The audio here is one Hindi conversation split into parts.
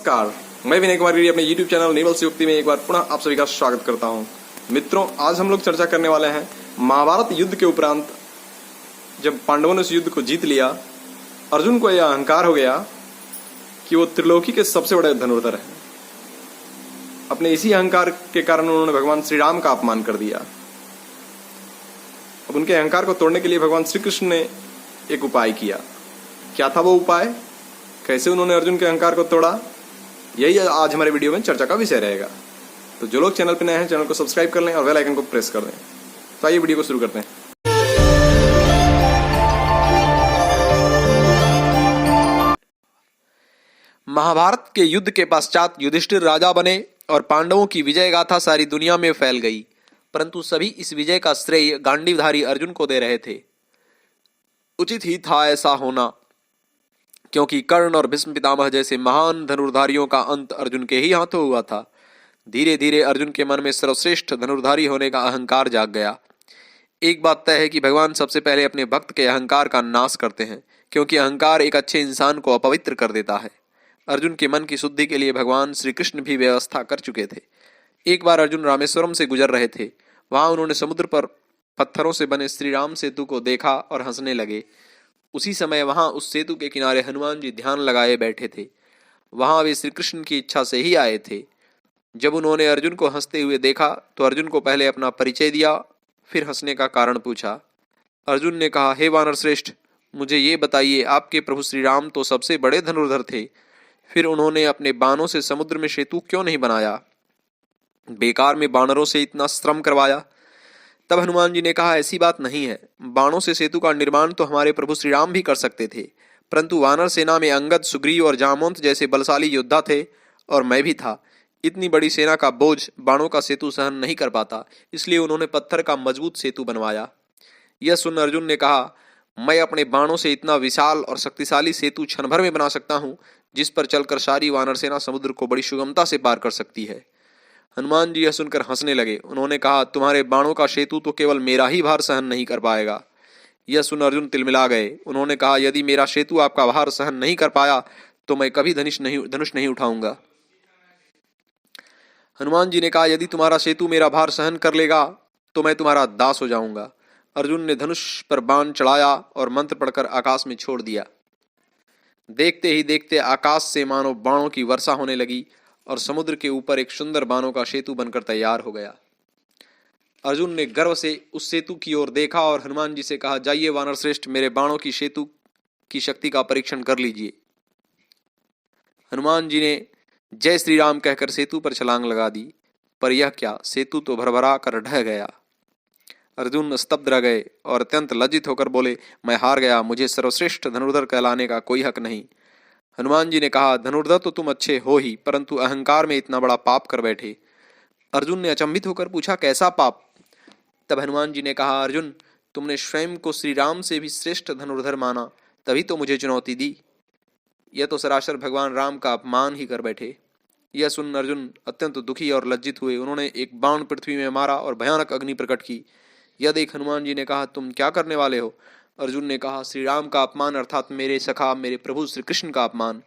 नमस्कार, मैं विनय कुमार गिरी अपने YouTube चैनल निर्मल से युक्ति में एक बार पुनः आप सभी का स्वागत करता हूं। मित्रों, आज हम लोग चर्चा करने वाले हैं महाभारत युद्ध के उपरांत जब पांडवों ने उस युद्ध को जीत लिया, अर्जुन को यह अहंकार हो गया कि वो त्रिलोकी के सबसे बड़े धनुर्धर हैं। अपने इसी अहंकार के कारण उन्होंने भगवान श्री राम का अपमान कर दिया। अब उनके अहंकार को तोड़ने के लिए भगवान श्री कृष्ण ने एक उपाय किया। क्या था वो उपाय? कैसे उन्होंने अर्जुन के अहंकार को तोड़ा? यही आज हमारे वीडियो में चर्चा का विषय रहेगा। तो जो लोग चैनल पर नए हैं, चैनल को सब्सक्राइब कर लें और बेल आइकन को प्रेस कर दें। तो आइए वीडियो को शुरू करते हैं। महाभारत के युद्ध के पश्चात युधिष्ठिर राजा बने और पांडवों की विजय गाथा सारी दुनिया में फैल गई, परंतु सभी इस विजय का श्रेय गांडीवधारी अर्जुन को दे रहे थे। उचित ही था ऐसा होना, क्योंकि कर्ण और भीष्म पितामह जैसे महान धनुर्धारियों का अंत अर्जुन के ही हाथों हुआ था। धीरे धीरे अर्जुन के मन में सर्वश्रेष्ठ धनुर्धारी होने का अहंकार जाग गया। एक बात तय है कि भगवान सबसे पहले अपने भक्त के अहंकार का नाश करते हैं, क्योंकि अहंकार एक अच्छे इंसान को अपवित्र कर देता है। अर्जुन के मन की शुद्धि के लिए भगवान श्री कृष्ण भी व्यवस्था कर चुके थे। एक बार अर्जुन रामेश्वरम से गुजर रहे थे। वहां उन्होंने समुद्र पर पत्थरों से बने श्री राम सेतु को देखा और हंसने लगे। उसी समय वहां उस सेतु के किनारे हनुमान जी ध्यान लगाए बैठे थे। वहां वे श्री कृष्ण की इच्छा से ही आए थे। जब उन्होंने अर्जुन को हंसते हुए देखा तो अर्जुन को पहले अपना परिचय दिया, फिर हंसने का कारण पूछा। अर्जुन ने कहा, हे वानर श्रेष्ठ, मुझे ये बताइए, आपके प्रभु श्री राम तो सबसे बड़े धनुर्धर थे, फिर उन्होंने अपने बाणों से समुद्र में सेतु क्यों नहीं बनाया? बेकार में बानरों से इतना श्रम करवाया। तब हनुमान जी ने कहा, ऐसी बात नहीं है। बाणों से सेतु का निर्माण तो हमारे प्रभु श्री राम भी कर सकते थे, परंतु वानर सेना में अंगद, सुग्रीव और जामवंत जैसे बलशाली योद्धा थे और मैं भी था। इतनी बड़ी सेना का बोझ बाणों का सेतु सहन नहीं कर पाता, इसलिए उन्होंने पत्थर का मजबूत सेतु बनवाया। यह सुन अर्जुन ने कहा, मैं अपने बाणों से इतना विशाल और शक्तिशाली सेतु क्षण भर में बना सकता हूँ, जिस पर चलकर सारी वानर सेना समुद्र को बड़ी सुगमता से पार कर सकती है। हनुमान जी यह सुनकर हंसने लगे। उन्होंने कहा, तुम्हारे बाणों का सेतु तो केवल मेरा ही भार सहन नहीं कर पाएगा। यह सुन अर्जुन तिलमिला गए। उन्होंने कहा, यदि मेरा सेतु आपका भार सहन नहीं कर पाया तो मैं कभी धनुष नहीं उठाऊंगा। हनुमान जी ने कहा, यदि तुम्हारा सेतु मेरा भार सहन कर लेगा तो मैं तुम्हारा दास हो जाऊंगा। अर्जुन ने धनुष पर बाण चढ़ाया और मंत्र पढ़कर आकाश में छोड़ दिया। देखते ही देखते आकाश से मानो बाणों की वर्षा होने लगी और समुद्र के ऊपर एक सुंदर बाणों का सेतु बनकर तैयार हो गया। अर्जुन ने गर्व से उस सेतु की ओर देखा और हनुमान जी से कहा, जाइए वानर श्रेष्ठ, मेरे बाणों की सेतु की शक्ति का परीक्षण कर लीजिए। हनुमान जी ने जय श्री राम कहकर सेतु पर छलांग लगा दी, पर यह क्या, सेतु तो भरभरा कर ढह गया। अर्जुन स्तब्ध रह गए और अत्यंत लज्जित होकर बोले, मैं हार गया, मुझे सर्वश्रेष्ठ धनुर्धर कहलाने का कोई हक नहीं। हनुमान जी ने कहा, धनुर्धर तो तुम अच्छे हो ही, परंतु अहंकार में इतना बड़ा पाप कर बैठे। अर्जुन ने अचंभित होकर पूछा, कैसा पाप? तब हनुमान जी ने कहा, अर्जुन, तुमने स्वयं को श्री राम से भी श्रेष्ठ धनुर्धर माना, तभी तो मुझे चुनौती दी। यह तो सरासर भगवान राम का अपमान ही कर बैठे। यह सुन अर्जुन अत्यंत दुखी और लज्जित हुए। उन्होंने एक बाण पृथ्वी में मारा और भयानक अग्नि प्रकट की। यह देख हनुमान जी ने कहा, तुम क्या करने वाले हो? अर्जुन ने कहा, श्री राम का अपमान अर्थात मेरे सखा मेरे प्रभु श्री कृष्ण का अपमान।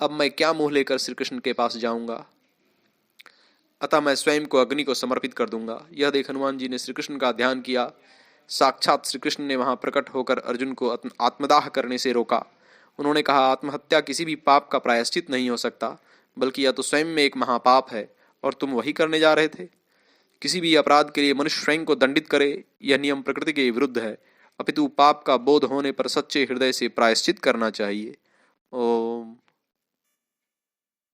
अब मैं क्या मुंह लेकर श्री कृष्ण के पास जाऊंगा? अतः मैं स्वयं को अग्नि को समर्पित कर दूंगा। यह देख हनुमान जी ने श्री कृष्ण का ध्यान किया। साक्षात श्री कृष्ण ने वहां प्रकट होकर अर्जुन को आत्मदाह करने से रोका। उन्होंने कहा, आत्महत्या किसी भी पाप का प्रायश्चित नहीं हो सकता, बल्कि यह तो स्वयं में एक महापाप है और तुम वही करने जा रहे थे। किसी भी अपराध के लिए मनुष्य स्वयं को दंडित करे, यह नियम प्रकृति के विरुद्ध है, अपितु पाप का बोध होने पर सच्चे हृदय से प्रायश्चित करना चाहिए। ओम।